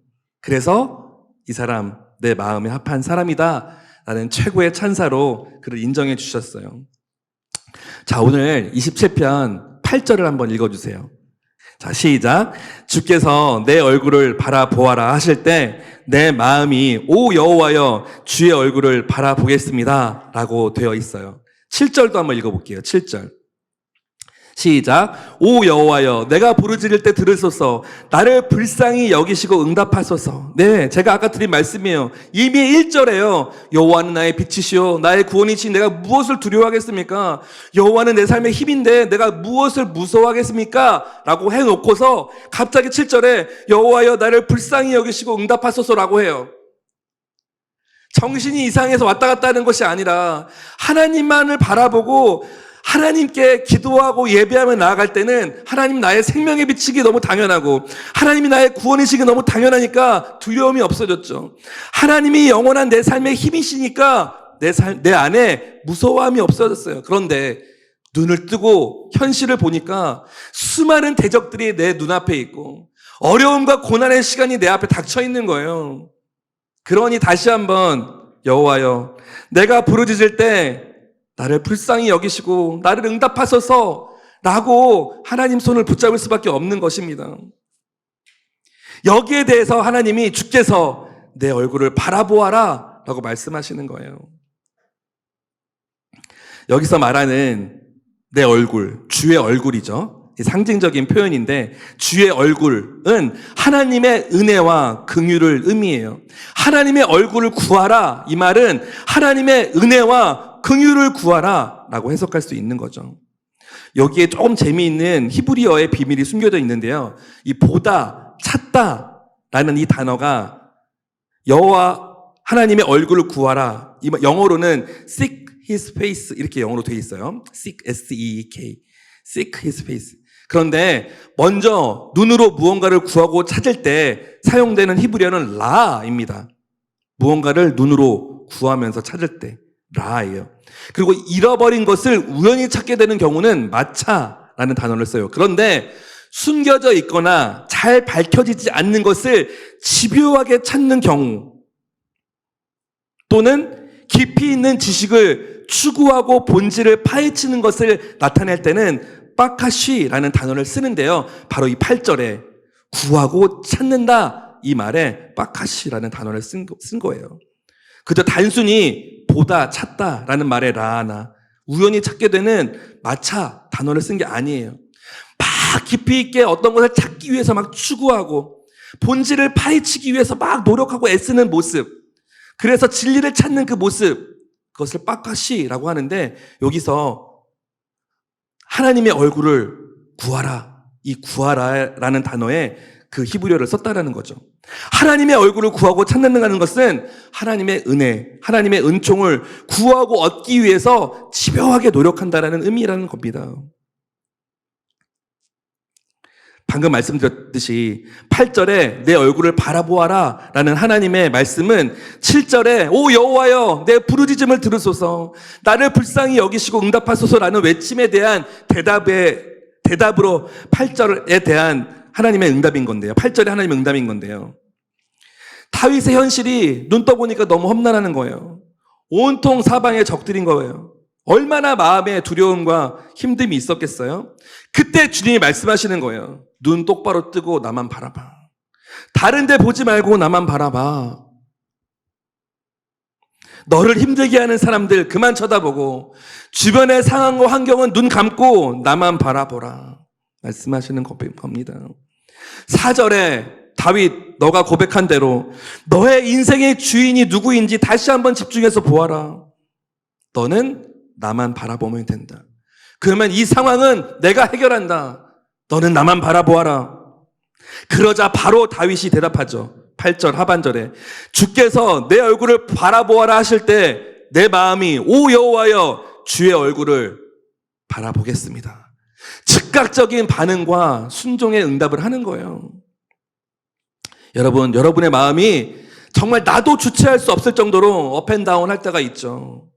그래서 이 사람 내 마음에 합한 사람이다 라는 최고의 찬사로 그를 인정해 주셨어요. 자, 오늘 27편 8절을 한번 읽어주세요. 자, 시작. 주께서 내 얼굴을 바라보아라 하실 때 내 마음이 오 여호와여 주의 얼굴을 바라보겠습니다 라고 되어 있어요. 7절도 한번 읽어볼게요. 7절. 시작. 오 여호와여 내가 부르짖을 때 들으소서. 나를 불쌍히 여기시고 응답하소서. 네, 제가 아까 드린 말씀이에요. 이미 1절에요. 여호와는 나의 빛이시오 나의 구원이시니 내가 무엇을 두려워하겠습니까? 여호와는 내 삶의 힘인데 내가 무엇을 무서워하겠습니까? 라고 해놓고서 갑자기 7절에 여호와여 나를 불쌍히 여기시고 응답하소서라고 해요. 정신이 이상해서 왔다 갔다 하는 것이 아니라 하나님만을 바라보고 하나님께 기도하고 예배하며 나아갈 때는 하나님 나의 생명의 빛이기 너무 당연하고 하나님이 나의 구원이시기 너무 당연하니까 두려움이 없어졌죠. 하나님이 영원한 내 삶의 힘이시니까 내 안에 무서워함이 없어졌어요. 그런데 눈을 뜨고 현실을 보니까 수많은 대적들이 내 눈앞에 있고 어려움과 고난의 시간이 내 앞에 닥쳐 있는 거예요. 그러니 다시 한번 여호와여 내가 부르짖을 때 나를 불쌍히 여기시고 나를 응답하소서 라고 하나님 손을 붙잡을 수밖에 없는 것입니다. 여기에 대해서 하나님이 주께서 내 얼굴을 바라보아라 라고 말씀하시는 거예요. 여기서 말하는 내 얼굴, 주의 얼굴이죠. 상징적인 표현인데 주의 얼굴은 하나님의 은혜와 긍휼을 의미해요. 하나님의 얼굴을 구하라 이 말은 하나님의 은혜와 긍휼을 구하라 라고 해석할 수 있는 거죠. 여기에 조금 재미있는 히브리어의 비밀이 숨겨져 있는데요. 이 보다, 찾다 라는 이 단어가 여호와 하나님의 얼굴을 구하라, 영어로는 seek his face 이렇게 영어로 되어 있어요. seek, S-E-E-K, seek his face. 그런데 먼저 눈으로 무언가를 구하고 찾을 때 사용되는 히브리어는 라입니다. 무언가를 눈으로 구하면서 찾을 때 라예요. 그리고 잃어버린 것을 우연히 찾게 되는 경우는 마차라는 단어를 써요. 그런데 숨겨져 있거나 잘 밝혀지지 않는 것을 집요하게 찾는 경우 또는 깊이 있는 지식을 추구하고 본질을 파헤치는 것을 나타낼 때는 빠카쉬라는 단어를 쓰는데요. 바로 이 8절에 구하고 찾는다 이 말에 빠카쉬라는 단어를 쓴 거예요. 그저 단순히 보다 찾다라는 말에 라나 우연히 찾게 되는 마차 단어를 쓴 게 아니에요. 막 깊이 있게 어떤 것을 찾기 위해서 막 추구하고 본질을 파헤치기 위해서 막 노력하고 애쓰는 모습, 그래서 진리를 찾는 그 모습, 그것을 빠까시라고 하는데, 여기서 하나님의 얼굴을 구하라, 이 구하라라는 단어에 그 히브리어를 썼다라는 거죠. 하나님의 얼굴을 구하고 찾는다는 것은 하나님의 은혜, 하나님의 은총을 구하고 얻기 위해서 집요하게 노력한다라는 의미라는 겁니다. 방금 말씀드렸듯이 8절에 내 얼굴을 바라보아라 라는 하나님의 말씀은 7절에 오 여호와여 내 부르짖음을 들으소서 나를 불쌍히 여기시고 응답하소서라는 외침에 대한 대답으로 8절에 대한 하나님의 응답인 건데요. 8절에 하나님의 응답인 건데요. 다윗의 현실이 눈 떠보니까 너무 험난하는 거예요. 온통 사방에 적들인 거예요. 얼마나 마음에 두려움과 힘듦이 있었겠어요? 그때 주님이 말씀하시는 거예요. 눈 똑바로 뜨고 나만 바라봐. 다른 데 보지 말고 나만 바라봐. 너를 힘들게 하는 사람들 그만 쳐다보고 주변의 상황과 환경은 눈 감고 나만 바라보라. 말씀하시는 겁니다. 4절에 다윗 너가 고백한 대로 너의 인생의 주인이 누구인지 다시 한번 집중해서 보아라. 너는 나만 바라보면 된다. 그러면 이 상황은 내가 해결한다. 너는 나만 바라보아라. 그러자 바로 다윗이 대답하죠. 8절 하반절에 주께서 내 얼굴을 바라보아라 하실 때 내 마음이 오 여호와여 주의 얼굴을 바라보겠습니다. 즉각적인 반응과 순종의 응답을 하는 거예요. 여러분, 여러분의 마음이 정말 나도 주체할 수 없을 정도로 업앤다운 할 때가 있죠.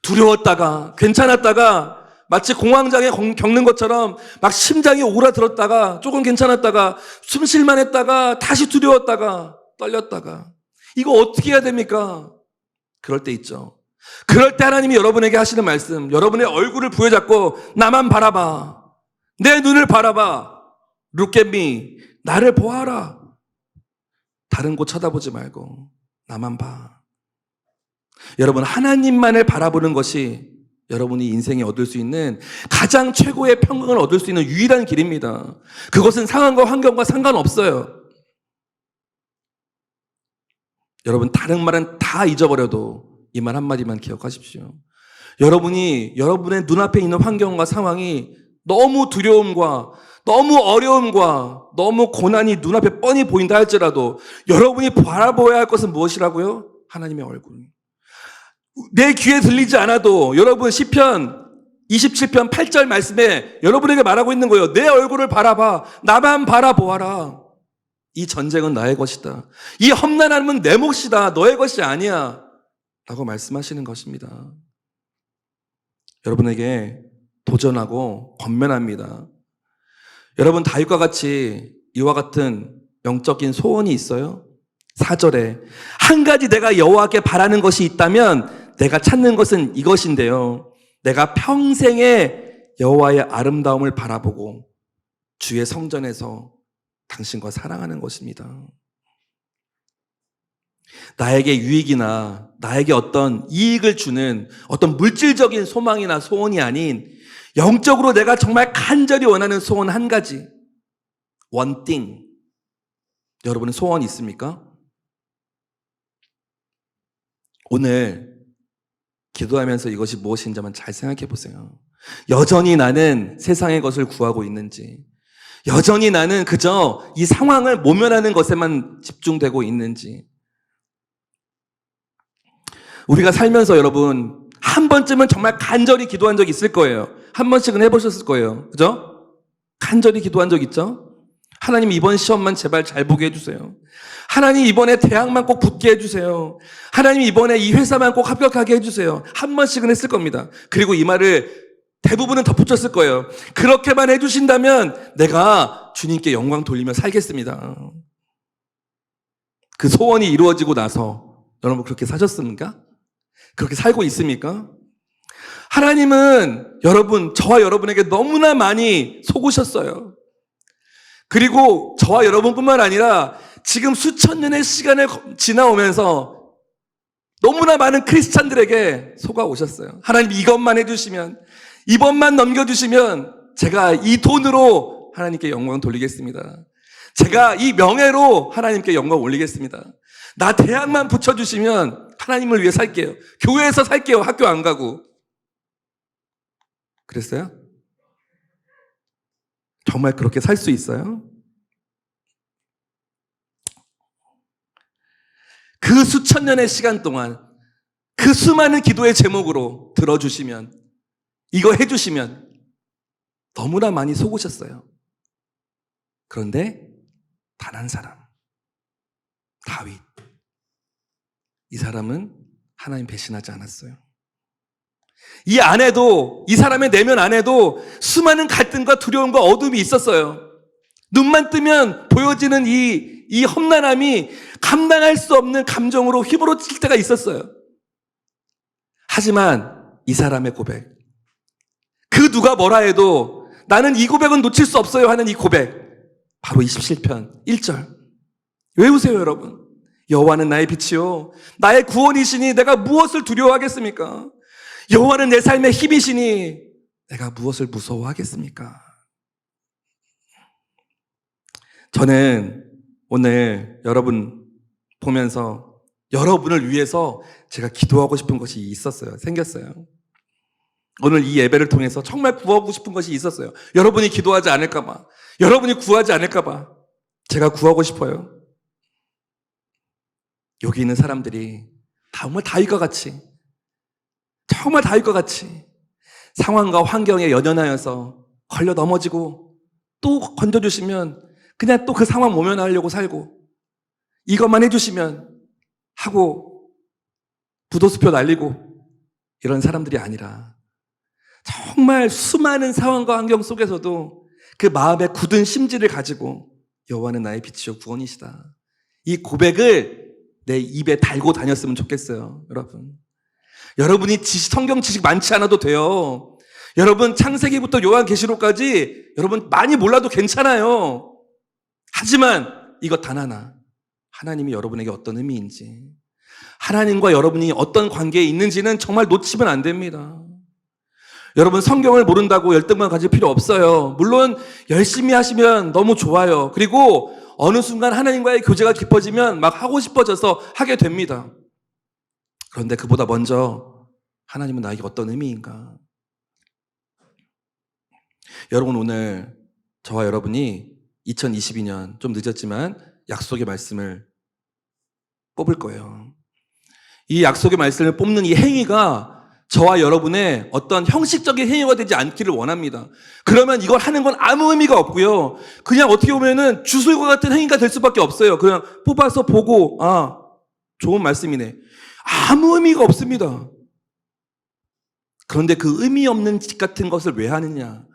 두려웠다가 괜찮았다가 마치 공황장애 겪는 것처럼 막 심장이 오라들었다가 조금 괜찮았다가 숨 쉴만 했다가 다시 두려웠다가 떨렸다가 이거 어떻게 해야 됩니까? 그럴 때 있죠. 그럴 때 하나님이 여러분에게 하시는 말씀, 여러분의 얼굴을 부여잡고 나만 바라봐. 내 눈을 바라봐. Look at me. 나를 보아라. 다른 곳 쳐다보지 말고 나만 봐. 여러분, 하나님만을 바라보는 것이 여러분이 인생에 얻을 수 있는 가장 최고의 평강을 얻을 수 있는 유일한 길입니다. 그것은 상황과 환경과 상관없어요. 여러분, 다른 말은 다 잊어버려도 이 말 한마디만 기억하십시오. 여러분이 여러분의 눈앞에 있는 환경과 상황이 너무 두려움과 너무 어려움과 너무 고난이 눈앞에 뻔히 보인다 할지라도 여러분이 바라보아야 할 것은 무엇이라고요? 하나님의 얼굴. 내 귀에 들리지 않아도 여러분 시편 27편 8절 말씀에 여러분에게 말하고 있는 거예요. 내 얼굴을 바라봐. 나만 바라보아라. 이 전쟁은 나의 것이다. 이 험난함은 내 몫이다. 너의 것이 아니야. 라고 말씀하시는 것입니다. 여러분에게 도전하고 권면합니다. 여러분, 다윗과 같이 이와 같은 영적인 소원이 있어요? 4절에 한 가지 내가 여호와께 바라는 것이 있다면 내가 찾는 것은 이것인데요. 내가 평생에 여호와의 아름다움을 바라보고 주의 성전에서 당신과 사랑하는 것입니다. 나에게 유익이나 나에게 어떤 이익을 주는 어떤 물질적인 소망이나 소원이 아닌 영적으로 내가 정말 간절히 원하는 소원 한 가지. One thing. 여러분은 소원 있습니까? 오늘 기도하면서 이것이 무엇인지 한번 잘 생각해 보세요. 여전히 나는 세상의 것을 구하고 있는지, 여전히 나는 그저 이 상황을 모면하는 것에만 집중되고 있는지. 우리가 살면서 여러분 한 번쯤은 정말 간절히 기도한 적 있을 거예요. 한 번씩은 해보셨을 거예요. 그죠? 간절히 기도한 적 있죠? 하나님 이번 시험만 제발 잘 보게 해주세요. 하나님 이번에 대학만 꼭 붙게 해주세요. 하나님 이번에 이 회사만 꼭 합격하게 해주세요. 한 번씩은 했을 겁니다. 그리고 이 말을 대부분은 덧붙였을 거예요. 그렇게만 해주신다면 내가 주님께 영광 돌리며 살겠습니다. 그 소원이 이루어지고 나서 여러분 그렇게 사셨습니까? 그렇게 살고 있습니까? 하나님은 여러분, 저와 여러분에게 너무나 많이 속으셨어요. 그리고 저와 여러분뿐만 아니라 지금 수천 년의 시간을 지나오면서 너무나 많은 크리스찬들에게 속아오셨어요. 하나님 이것만 해주시면, 이번만 넘겨주시면 제가 이 돈으로 하나님께 영광 돌리겠습니다. 제가 이 명예로 하나님께 영광 올리겠습니다. 나 대학만 붙여주시면 하나님을 위해 살게요. 교회에서 살게요. 학교 안 가고. 그랬어요? 정말 그렇게 살 수 있어요? 그 수천 년의 시간 동안 그 수많은 기도의 제목으로 들어주시면, 이거 해주시면 너무나 많이 속으셨어요. 그런데 단 한 사람, 다윗. 이 사람은 하나님 배신하지 않았어요. 이 안에도, 이 사람의 내면 안에도 수많은 갈등과 두려움과 어둠이 있었어요. 눈만 뜨면 보여지는 이 험난함이 감당할 수 없는 감정으로 휘몰아칠 때가 있었어요. 하지만 이 사람의 고백, 그 누가 뭐라 해도 나는 이 고백은 놓칠 수 없어요 하는 이 고백, 바로 27편 1절. 외우세요 여러분. 여호와는 나의 빛이요 나의 구원이시니 내가 무엇을 두려워하겠습니까? 여호와는 내 삶의 힘이시니 내가 무엇을 무서워하겠습니까? 저는 오늘 여러분 보면서 여러분을 위해서 제가 기도하고 싶은 것이 있었어요. 생겼어요. 오늘 이 예배를 통해서 정말 구하고 싶은 것이 있었어요. 여러분이 기도하지 않을까 봐, 여러분이 구하지 않을까 봐 제가 구하고 싶어요. 여기 있는 사람들이 정말 다윗과 같이, 정말 다윗과 같이 상황과 환경에 연연하여서 걸려 넘어지고 또 건져주시면 그냥 또 그 상황 모면하려고 살고, 이것만 해주시면 하고 부도수표 날리고 이런 사람들이 아니라 정말 수많은 상황과 환경 속에서도 그 마음의 굳은 심지를 가지고 여호와는 나의 빛이요 구원이시다, 이 고백을 내 입에 달고 다녔으면 좋겠어요. 여러분이 성경 지식 많지 않아도 돼요. 여러분 창세기부터 요한계시록까지 여러분 많이 몰라도 괜찮아요. 하지만 이것 단 하나, 하나님이 여러분에게 어떤 의미인지, 하나님과 여러분이 어떤 관계에 있는지는 정말 놓치면 안 됩니다. 여러분 성경을 모른다고 열등감 가질 필요 없어요. 물론 열심히 하시면 너무 좋아요. 그리고 어느 순간 하나님과의 교제가 깊어지면 막 하고 싶어져서 하게 됩니다. 그런데 그보다 먼저 하나님은 나에게 어떤 의미인가? 여러분 오늘 저와 여러분이 2022년 좀 늦었지만 약속의 말씀을 뽑을 거예요. 이 약속의 말씀을 뽑는 이 행위가 저와 여러분의 어떤 형식적인 행위가 되지 않기를 원합니다. 그러면 이걸 하는 건 아무 의미가 없고요. 그냥 어떻게 보면은 주술과 같은 행위가 될 수밖에 없어요. 그냥 뽑아서 보고, 아, 좋은 말씀이네. 아무 의미가 없습니다. 그런데 그 의미 없는 짓 같은 것을 왜 하느냐?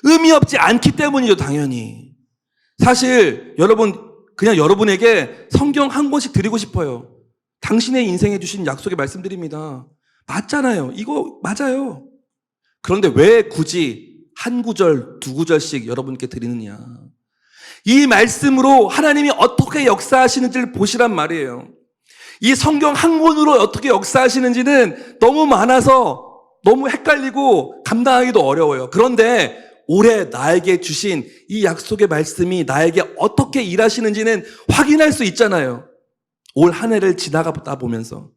의미 없지 않기 때문이죠, 당연히. 사실 여러분, 그냥 여러분에게 성경 한 권씩 드리고 싶어요. 당신의 인생에 주신 약속의 말씀드립니다. 맞잖아요. 이거 맞아요. 그런데 왜 굳이 한 구절, 두 구절씩 여러분께 드리느냐? 이 말씀으로 하나님이 어떻게 역사하시는지를 보시란 말이에요. 이 성경 한 권으로 어떻게 역사하시는지는 너무 많아서 너무 헷갈리고 감당하기도 어려워요. 그런데 올해 나에게 주신 이 약속의 말씀이 나에게 어떻게 일하시는지는 확인할 수 있잖아요. 올 한 해를 지나가다 보면서.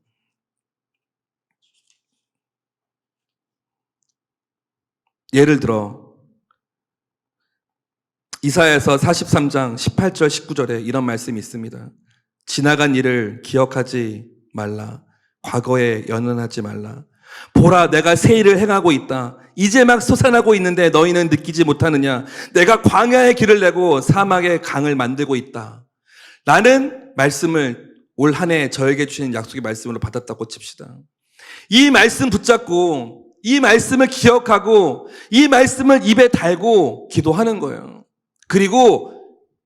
예를 들어 이사야서 43장 18절 19절에 이런 말씀이 있습니다. 지나간 일을 기억하지 말라. 과거에 연연하지 말라. 보라, 내가 새 일을 행하고 있다. 이제 막 솟아나고 있는데 너희는 느끼지 못하느냐? 내가 광야의 길을 내고 사막의 강을 만들고 있다. 라는 말씀을 올 한 해 저에게 주신 약속의 말씀으로 받았다고 칩시다. 이 말씀 붙잡고 이 말씀을 기억하고 이 말씀을 입에 달고 기도하는 거예요. 그리고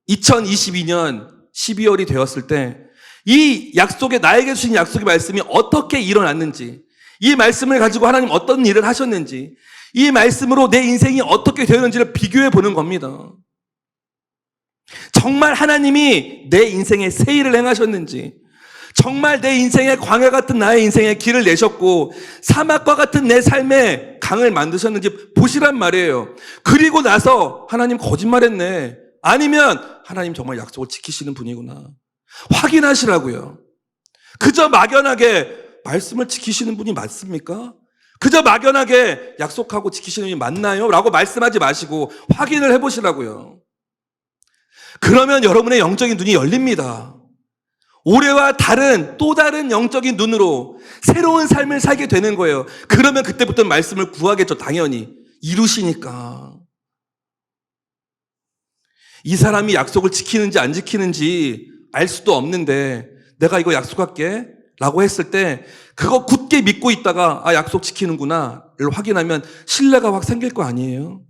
2022년 12월이 되었을 때 이 약속의, 나에게 주신 약속의 말씀이 어떻게 일어났는지, 이 말씀을 가지고 하나님 어떤 일을 하셨는지, 이 말씀으로 내 인생이 어떻게 되었는지를 비교해 보는 겁니다. 정말 하나님이 내 인생에 새 일을 행하셨는지, 정말 내 인생에 광야 같은 나의 인생에 길을 내셨고 사막과 같은 내 삶에 강을 만드셨는지 보시란 말이에요. 그리고 나서 하나님 거짓말했네, 아니면 하나님 정말 약속을 지키시는 분이구나, 확인하시라고요. 그저 막연하게 말씀을 지키시는 분이 맞습니까? 그저 막연하게 약속하고 지키시는 분이 맞나요? 라고 말씀하지 마시고 확인을 해보시라고요. 그러면 여러분의 영적인 눈이 열립니다. 올해와 다른 또 다른 영적인 눈으로 새로운 삶을 살게 되는 거예요. 그러면 그때부터 말씀을 구하겠죠. 당연히 이루시니까. 이 사람이 약속을 지키는지 안 지키는지 알 수도 없는데 내가 이거 약속할게 라고 했을 때 그거 굳게 믿고 있다가 약속 지키는구나를 확인하면 신뢰가 확 생길 거 아니에요.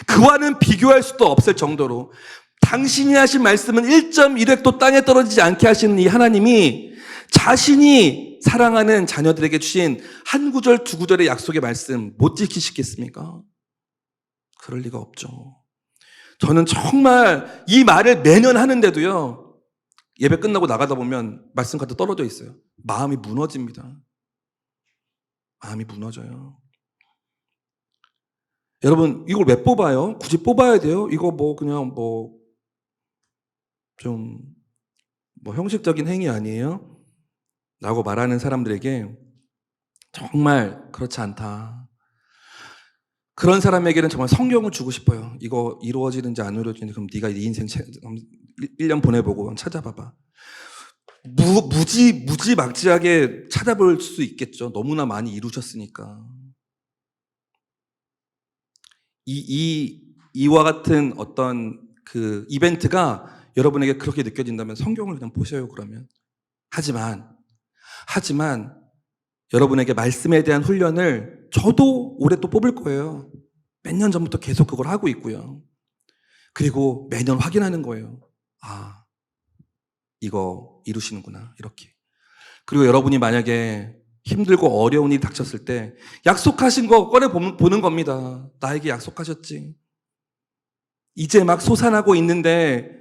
그와는 비교할 수도 없을 정도로 당신이 하신 말씀은 1.1획도 땅에 떨어지지 않게 하시는 이 하나님이 자신이 사랑하는 자녀들에게 주신 한 구절 두 구절의 약속의 말씀 못 지키시겠습니까? 그럴 리가 없죠. 저는 정말 이 말을 매년 하는데도요, 예배 끝나고 나가다 보면 말씀 갖다 떨어져 있어요. 마음이 무너집니다. 마음이 무너져요. 여러분, 이걸 왜 뽑아요? 굳이 뽑아야 돼요? 이거 그냥 좀 형식적인 행위 아니에요? 라고 말하는 사람들에게 정말 그렇지 않다. 그런 사람에게는 정말 성경을 주고 싶어요. 이거 이루어지는지 안 이루어지는지 그럼 네가 네 인생 1년 보내보고 찾아봐봐. 무지막지하게 찾아볼 수 있겠죠. 너무나 많이 이루셨으니까. 이와 같은 어떤 그 이벤트가 여러분에게 그렇게 느껴진다면 성경을 그냥 보셔요, 그러면. 하지만 여러분에게 말씀에 대한 훈련을 저도 올해 또 뽑을 거예요. 몇 년 전부터 계속 그걸 하고 있고요. 그리고 매년 확인하는 거예요. 이거 이루시는구나, 이렇게. 그리고 여러분이 만약에 힘들고 어려운 일이 닥쳤을 때 약속하신 거 꺼내보는 겁니다. 나에게 약속하셨지. 이제 막 솟아나고 있는데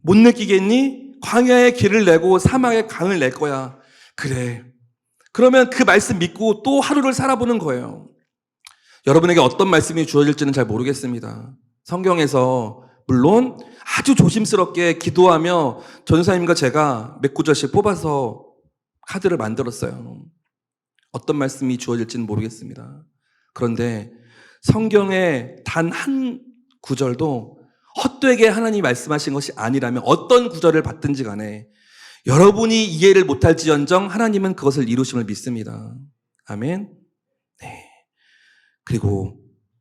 못 느끼겠니? 광야의 길을 내고 사막의 강을 낼 거야. 그래. 그러면 그 말씀 믿고 또 하루를 살아보는 거예요. 여러분에게 어떤 말씀이 주어질지는 잘 모르겠습니다. 성경에서 물론 아주 조심스럽게 기도하며 전사님과 제가 몇 구절씩 뽑아서 카드를 만들었어요. 어떤 말씀이 주어질지는 모르겠습니다. 그런데 성경의 단 한 구절도 헛되게 하나님이 말씀하신 것이 아니라면 어떤 구절을 받든지 간에 여러분이 이해를 못할지언정 하나님은 그것을 이루심을 믿습니다. 아멘. 네. 그리고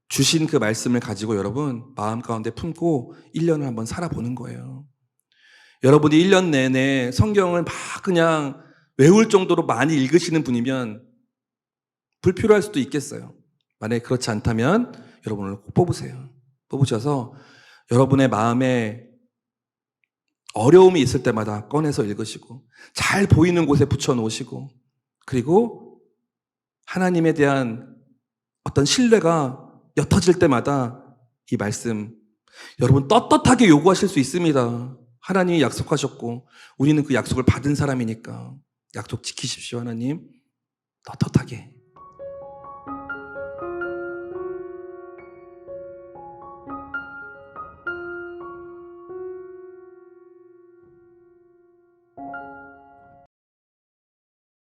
주신 그 말씀을 가지고 여러분 마음 가운데 품고 1년을 한번 살아보는 거예요. 여러분이 1년 내내 성경을 막 그냥 외울 정도로 많이 읽으시는 분이면 불필요할 수도 있겠어요. 만약에 그렇지 않다면 여러분을 꼭 뽑으세요. 뽑으셔서 여러분의 마음에 어려움이 있을 때마다 꺼내서 읽으시고 잘 보이는 곳에 붙여놓으시고 그리고 하나님에 대한 어떤 신뢰가 옅어질 때마다 이 말씀 여러분 떳떳하게 요구하실 수 있습니다. 하나님이 약속하셨고 우리는 그 약속을 받은 사람이니까 약속 지키십시오. 하나님 떳떳하게